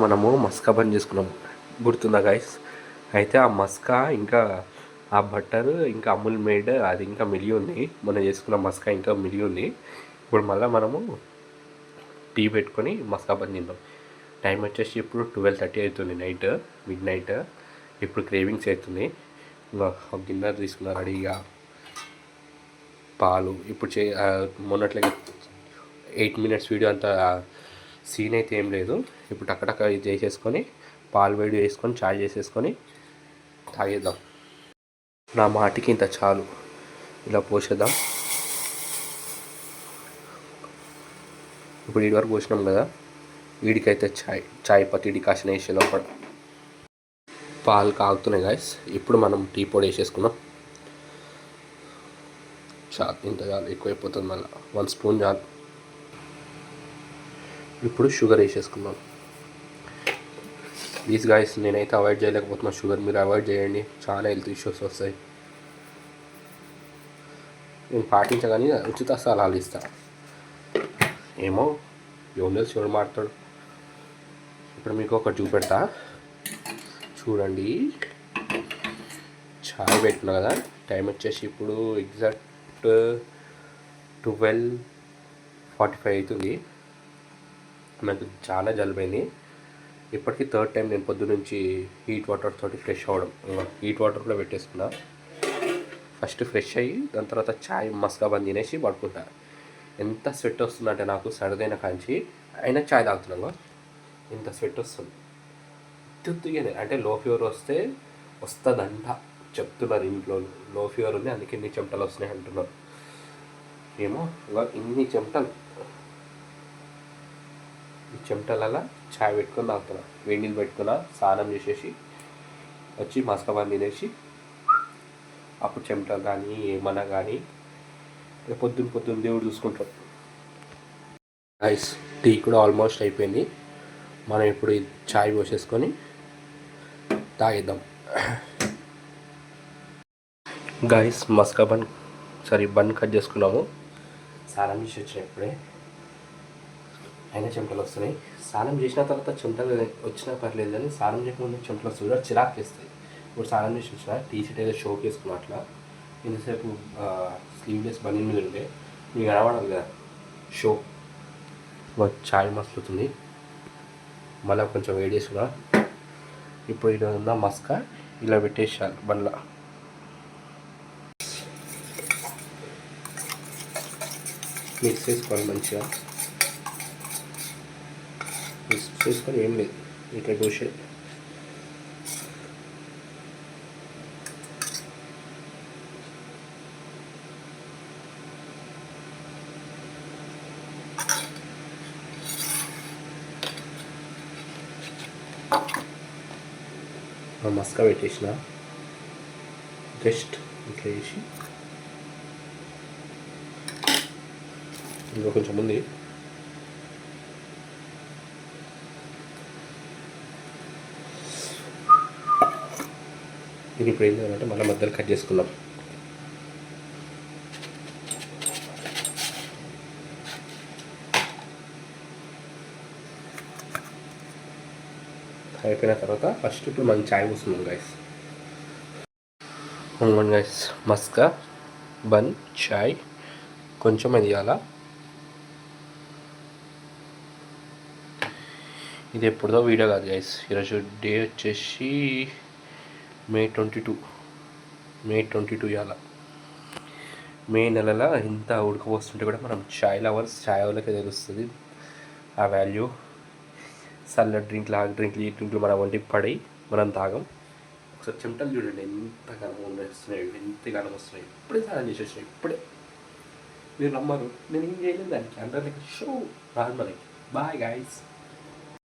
మనము మస్కా బంద్ చేసుకున్నాం, గుర్తుందా గైస్? అయితే ఆ మస్కా ఇంకా ఆ బట్టర్ ఇంకా అమూల్ మేడ్ అది ఇంకా మిగిలి ఉంది. మనం చేసుకున్న మస్కా ఇంకా మిగిలి ఉంది. ఇప్పుడు మళ్ళీ మనము టీ పెట్టుకొని మస్కా బంద్ తిందాం. టైం వచ్చేసి ఇప్పుడు 12:30 అవుతుంది, మిడ్ నైట్. ఇప్పుడు క్రేవింగ్స్ అవుతుంది. ఇంకా ఒక గిన్నె తీసుకున్న రెడీగా పాలు. ఇప్పుడు మొన్నట్లయితే 8 minutes వీడియో అంతా సీన్ అయితే ఏం లేదు. ఇప్పుడు టక్కటక్క ఇది చేసేసుకొని పాలు వేడి వేసుకొని చాయ్ చేసేసుకొని తాగేద్దాం. నా మాటికి ఇంత చాలు, ఇలా పోసేద్దాం. ఇప్పుడు వీడి వరకు పోసినాం కదా, వీడికైతే చాయ్ పత్తి డికాషన్ వేసే లోపల పాలు కాగుతున్నాయి గాయస్. ఇప్పుడు మనం టీ పొడి వేసేసుకున్నాం. చాలు, ఇంత చాలు, ఎక్కువైపోతుంది మళ్ళీ. 1 స్పూన్ చాలు. ఇప్పుడు షుగర్ వేసేసుకున్నాం. ప్లీజ్ గాయస్, నేనైతే అవాయిడ్ చేయలేకపోతున్నా షుగర్. మీరు అవాయిడ్ చేయండి, చాలా హెల్త్ ఇష్యూస్ వస్తాయి. నేను పాటించగానే ఉచిత సలహాలు ఇస్తా. ఏమో ఎవరు షుగర్ మారుతాడు. ఇప్పుడు మీకు ఒకటి చూపెడతా, చూడండి. చాయ్ పెట్టుకున్నా కదా, టైం వచ్చేసి ఇప్పుడు ఎగ్జాక్ట్ 12:45 అవుతుంది. నాకు చాలా జలుబైంది. ఇప్పటికీ 3rd టైం నేను పొద్దు నుంచి హీట్ వాటర్ తోటి ఫ్రెష్ అవ్వడం. హీట్ వాటర్ కూడా పెట్టేసుకున్నా. ఫస్ట్ ఫ్రెష్ అయ్యి దాని తర్వాత చాయ్ మస్కా బంద్ తినేసి పడుకుంటా. ఎంత స్వెట్ వస్తుందంటే నాకు సరదైన కాంచి అయినా చాయ్ తాగుతున్నాను. ఇంత స్వెట్ వస్తుంది ఉత్తుగానే. అంటే లో ఫీవర్ వస్తే వస్తుందంట చెప్తున్నారు ఇంట్లో. లో ఫీవర్ ఉంది అందుకే ఇన్ని చెమటలు వస్తున్నాయి అంటున్నారు. ఏమో ఇన్ని చెమటలు, ఈ చెమటలలో చాయ్ పెట్టుకొని తాగుతున్నా. వేడి నీళ్ళు పెట్టుకున్నా, స్నానం చేసేసి వచ్చి మస్కా బంద్ తినేసి అప్పుడు చెమటలు కానీ ఏమన్నా కానీ పొద్దున్న దేవుడు చూసుకుంటాం. ఐస్ టీ కూడా ఆల్మోస్ట్ అయిపోయింది. మనం ఇప్పుడు ఈ చాయ్ పోసేసుకొని తాగిద్దాం. గాయస్ మస్కా బన్ కట్ చేసుకున్నాము. స్నానం చేసి వచ్చిన ఇప్పుడే, అయినా చెమటలు వస్తున్నాయి. స్నానం చేసిన తర్వాత చెమటలు వచ్చినా పర్లేదు కానీ స్నానం చేయకుండా చెమటలు వస్తుంది, చిరాకు చేస్తాయి. ఇప్పుడు స్నానం చేసి వచ్చిన టీ షర్ట్ ఏదో షోకి వేసుకున్నా. అట్లా ఇంతసేపు స్లీవ్లెస్ బనీన్ మీద ఉండే మీకు కనబడాలి కదా షో. చాయ్ మస్తుతుంది. మళ్ళీ కొంచెం వేడి చేసుకున్నా. ఇప్పుడు ఇలా ఉన్న మస్కా ఇలా పెట్టేసాను బండ్ల. మిక్స్ చేసుకోవాలి మంచిగా. మిక్స్ చేసుకొని ఏం లేదు, ఇట్లా దోశ. మస్కా పెట్టేసిన జస్ట్ ఇట్లా వేసి ఇంకా కొంచెం ఉంది. ఇది ఇప్పుడు ఏం చేయాలంటే మళ్ళీ మధ్యలో కట్ చేసుకుందాం. అయిపోయిన తర్వాత ఫస్ట్ ఇప్పుడు మనం చాయ్ పోస్తున్నాం గైస్. గైస్ మస్కా బన్ చాయ్ కొంచెం అది ఇవ్వాలా. ఇది ఎప్పుడుదో వీడియో కాదు గైస్. ఈరోజు డే వచ్చేసి May 22 ఇవాళ. మే నెలలో ఇంత ఉడకపోస్తుంటే కూడా మనం చాయ్ లవర్స్, చాయ్ వాళ్ళకే తెలుస్తుంది ఆ వాల్యూ. చల్లటి డ్రింక్లు, హాట్ డ్రింక్లు, ఈ డ్రింక్లు మన ఒంటికి పడి మనం తాగం. ఒకసారి చెమటలు చూడండి ఎంతగానో వస్తున్నాయి. ఇప్పుడే స్నానం చేసి వచ్చినాయి. ఇప్పుడే మీరు నమ్మరు, నేను ఏం చేయలేదు దానికి. అందరికి షో రాదు మనకి. Bye guys.